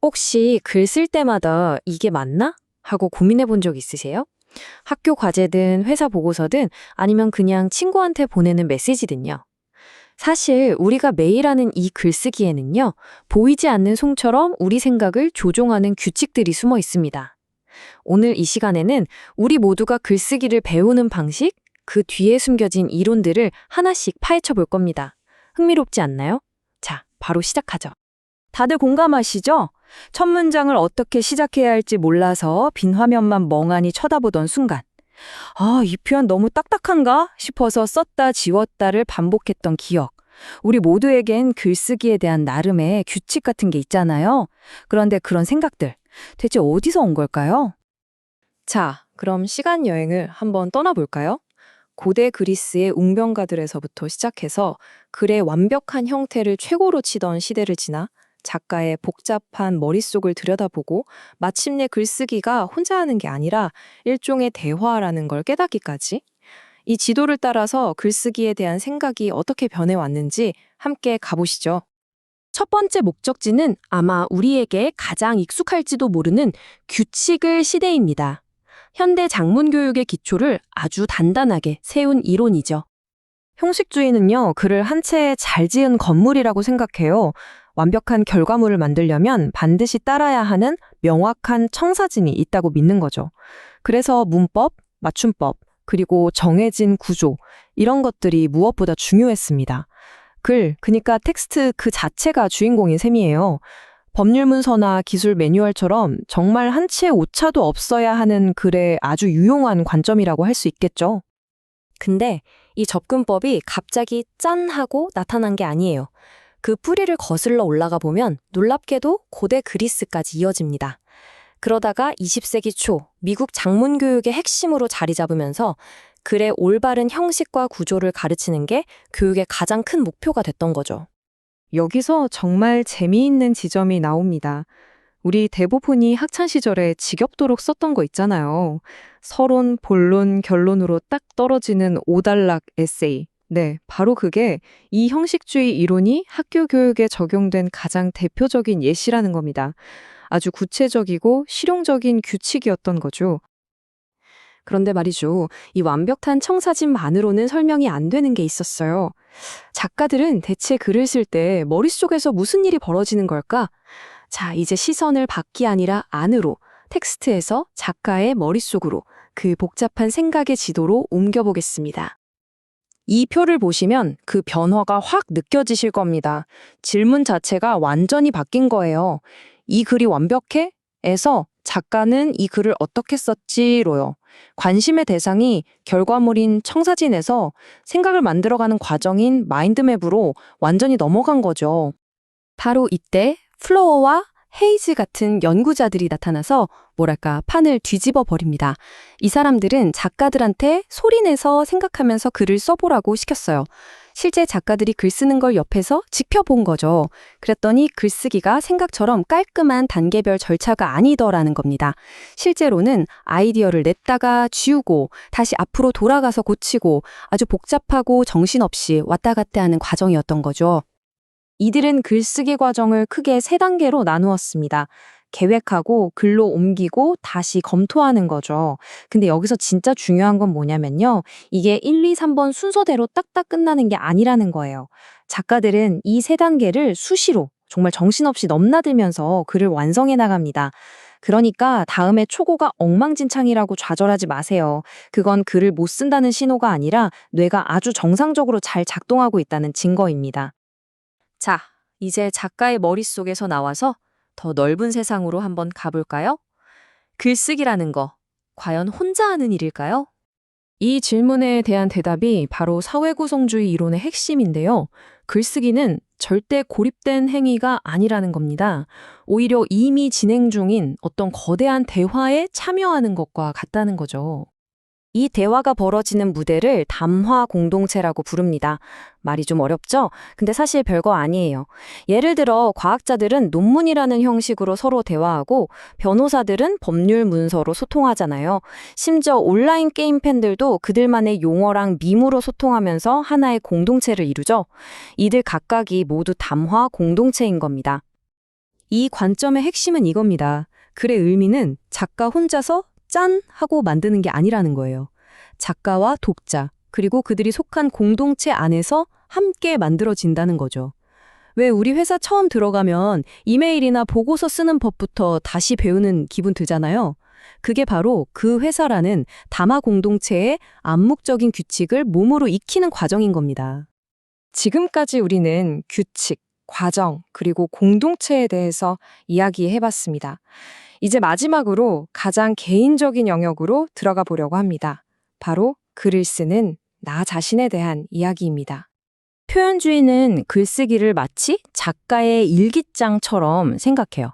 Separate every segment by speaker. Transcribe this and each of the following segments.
Speaker 1: 혹시 글 쓸 때마다 이게 맞나? 하고 고민해 본 적 있으세요? 학교 과제든 회사 보고서든 아니면 그냥 친구한테 보내는 메시지든요. 사실 우리가 매일 하는 이 글쓰기에는요, 보이지 않는 송처럼 우리 생각을 조종하는 규칙들이 숨어 있습니다. 오늘 이 시간에는 우리 모두가 글쓰기를 배우는 방식, 그 뒤에 숨겨진 이론들을 하나씩 파헤쳐 볼 겁니다. 흥미롭지 않나요? 자, 바로 시작하죠.
Speaker 2: 다들 공감하시죠? 첫 문장을 어떻게 시작해야 할지 몰라서 빈 화면만 멍하니 쳐다보던 순간, 아, 이 표현 너무 딱딱한가 싶어서 썼다 지웠다를 반복했던 기억. 우리 모두에겐 글쓰기에 대한 나름의 규칙 같은 게 있잖아요. 그런데 그런 생각들, 대체 어디서 온 걸까요?
Speaker 1: 자, 그럼 시간 여행을 한번 떠나볼까요? 고대 그리스의 웅변가들에서부터 시작해서 글의 완벽한 형태를 최고로 치던 시대를 지나 작가의 복잡한 머릿속을 들여다보고 마침내 글쓰기가 혼자 하는 게 아니라 일종의 대화라는 걸 깨닫기까지. 이 지도를 따라서 글쓰기에 대한 생각이 어떻게 변해왔는지 함께 가보시죠. 첫 번째 목적지는 아마 우리에게 가장 익숙할지도 모르는 규칙을 시대입니다. 현대 작문 교육의 기초를 아주 단단하게 세운 이론이죠.
Speaker 2: 형식주의는요, 글을 한 채 잘 지은 건물이라고 생각해요. 완벽한 결과물을 만들려면 반드시 따라야 하는 명확한 청사진이 있다고 믿는 거죠. 그래서 문법, 맞춤법, 그리고 정해진 구조, 이런 것들이 무엇보다 중요했습니다. 그러니까 텍스트 그 자체가 주인공인 셈이에요. 법률 문서나 기술 매뉴얼처럼 정말 한 치의 오차도 없어야 하는 글의 아주 유용한 관점이라고 할 수 있겠죠.
Speaker 1: 근데 이 접근법이 갑자기 짠 하고 나타난 게 아니에요. 그 뿌리를 거슬러 올라가 보면 놀랍게도 고대 그리스까지 이어집니다. 그러다가 20세기 초 미국 작문 교육의 핵심으로 자리 잡으면서 글의 올바른 형식과 구조를 가르치는 게 교육의 가장 큰 목표가 됐던 거죠.
Speaker 2: 여기서 정말 재미있는 지점이 나옵니다. 우리 대부분이 학창 시절에 지겹도록 썼던 거 있잖아요. 서론, 본론, 결론으로 딱 떨어지는 오단락 에세이. 네, 바로 그게 이 형식주의 이론이 학교 교육에 적용된 가장 대표적인 예시라는 겁니다. 아주 구체적이고 실용적인 규칙이었던 거죠.
Speaker 1: 그런데 말이죠. 이 완벽한 청사진만으로는 설명이 안 되는 게 있었어요. 작가들은 대체 글을 쓸 때 머릿속에서 무슨 일이 벌어지는 걸까? 자, 이제 시선을 밖이 아니라 안으로, 텍스트에서 작가의 머릿속으로, 그 복잡한 생각의 지도로 옮겨보겠습니다. 이 표를 보시면 그 변화가 확 느껴지실 겁니다. 질문 자체가 완전히 바뀐 거예요. 이 글이 완벽해? 에서 작가는 이 글을 어떻게 썼지로요. 관심의 대상이 결과물인 청사진에서 생각을 만들어가는 과정인 마인드맵으로 완전히 넘어간 거죠. 바로 이때 플로어와 헤이즈 같은 연구자들이 나타나서 뭐랄까 판을 뒤집어 버립니다. 이 사람들은 작가들한테 소리내서 생각하면서 글을 써보라고 시켰어요. 실제 작가들이 글 쓰는 걸 옆에서 지켜본 거죠. 그랬더니 글쓰기가 생각처럼 깔끔한 단계별 절차가 아니더라는 겁니다. 실제로는 아이디어를 냈다가 지우고 다시 앞으로 돌아가서 고치고 아주 복잡하고 정신없이 왔다 갔다 하는 과정이었던 거죠. 이들은 글쓰기 과정을 크게 세 단계로 나누었습니다. 계획하고 글로 옮기고 다시 검토하는 거죠. 근데 여기서 진짜 중요한 건 뭐냐면요. 이게 1, 2, 3번 순서대로 딱딱 끝나는 게 아니라는 거예요. 작가들은 이 세 단계를 수시로 정말 정신없이 넘나들면서 글을 완성해 나갑니다. 그러니까 다음에 초고가 엉망진창이라고 좌절하지 마세요. 그건 글을 못 쓴다는 신호가 아니라 뇌가 아주 정상적으로 잘 작동하고 있다는 증거입니다. 자, 이제 작가의 머릿속에서 나와서 더 넓은 세상으로 한번 가볼까요? 글쓰기라는 거, 과연 혼자 하는 일일까요? 이 질문에 대한 대답이 바로 사회구성주의 이론의 핵심인데요. 글쓰기는 절대 고립된 행위가 아니라는 겁니다. 오히려 이미 진행 중인 어떤 거대한 대화에 참여하는 것과 같다는 거죠. 이 대화가 벌어지는 무대를 담화 공동체라고 부릅니다. 말이 좀 어렵죠? 근데 사실 별거 아니에요. 예를 들어 과학자들은 논문이라는 형식으로 서로 대화하고 변호사들은 법률 문서로 소통하잖아요. 심지어 온라인 게임 팬들도 그들만의 용어랑 밈으로 소통하면서 하나의 공동체를 이루죠. 이들 각각이 모두 담화 공동체인 겁니다. 이 관점의 핵심은 이겁니다. 글의 의미는 작가 혼자서 짠! 하고 만드는 게 아니라는 거예요. 작가와 독자, 그리고 그들이 속한 공동체 안에서 함께 만들어진다는 거죠. 왜 우리 회사 처음 들어가면 이메일이나 보고서 쓰는 법부터 다시 배우는 기분 들잖아요. 그게 바로 그 회사라는 다마 공동체의 암묵적인 규칙을 몸으로 익히는 과정인 겁니다.
Speaker 3: 지금까지 우리는 규칙, 과정, 그리고 공동체에 대해서 이야기해봤습니다. 이제 마지막으로 가장 개인적인 영역으로 들어가 보려고 합니다. 바로 글을 쓰는 나 자신에 대한 이야기입니다.
Speaker 4: 표현주의는 글쓰기를 마치 작가의 일기장처럼 생각해요.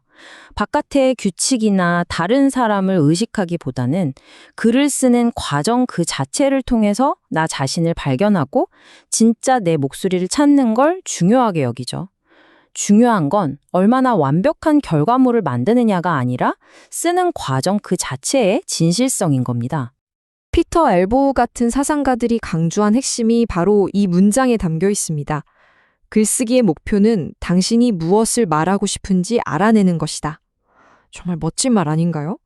Speaker 4: 바깥의 규칙이나 다른 사람을 의식하기보다는 글을 쓰는 과정 그 자체를 통해서 나 자신을 발견하고 진짜 내 목소리를 찾는 걸 중요하게 여기죠. 중요한 건 얼마나 완벽한 결과물을 만드느냐가 아니라 쓰는 과정 그 자체의 진실성인 겁니다.
Speaker 3: 피터 엘보우 같은 사상가들이 강조한 핵심이 바로 이 문장에 담겨 있습니다. 글쓰기의 목표는 당신이 무엇을 말하고 싶은지 알아내는 것이다. 정말 멋진 말 아닌가요?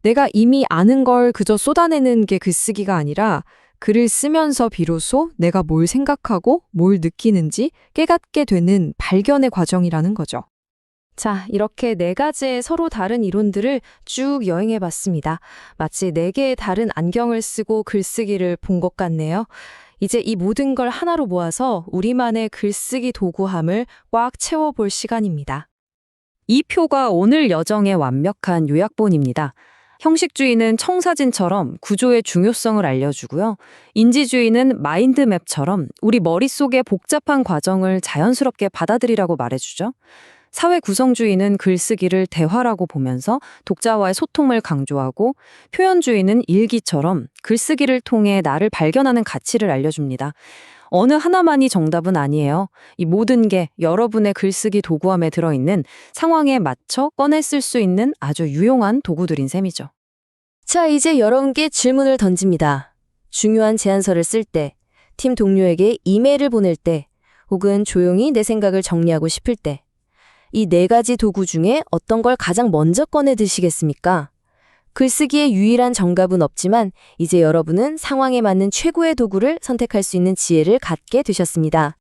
Speaker 3: 내가 이미 아는 걸 그저 쏟아내는 게 글쓰기가 아니라 글을 쓰면서 비로소 내가 뭘 생각하고 뭘 느끼는지 깨닫게 되는 발견의 과정이라는 거죠.
Speaker 1: 자, 이렇게 네 가지의 서로 다른 이론들을 쭉 여행해 봤습니다. 마치 네 개의 다른 안경을 쓰고 글쓰기를 본 것 같네요. 이제 이 모든 걸 하나로 모아서 우리만의 글쓰기 도구함을 꽉 채워볼 시간입니다. 이 표가 오늘 여정의 완벽한 요약본입니다. 형식주의는 청사진처럼 구조의 중요성을 알려주고요. 인지주의는 마인드맵처럼 우리 머릿속의 복잡한 과정을 자연스럽게 받아들이라고 말해주죠. 사회 구성주의는 글쓰기를 대화라고 보면서 독자와의 소통을 강조하고, 표현주의는 일기처럼 글쓰기를 통해 나를 발견하는 가치를 알려줍니다. 어느 하나만이 정답은 아니에요. 이 모든 게 여러분의 글쓰기 도구함에 들어있는 상황에 맞춰 꺼내 쓸 수 있는 아주 유용한 도구들인 셈이죠.
Speaker 4: 자, 이제 여러분께 질문을 던집니다. 중요한 제안서를 쓸 때, 팀 동료에게 이메일을 보낼 때, 혹은 조용히 내 생각을 정리하고 싶을 때, 이 네 가지 도구 중에 어떤 걸 가장 먼저 꺼내 드시겠습니까? 글쓰기의 유일한 정답은 없지만 이제 여러분은 상황에 맞는 최고의 도구를 선택할 수 있는 지혜를 갖게 되셨습니다.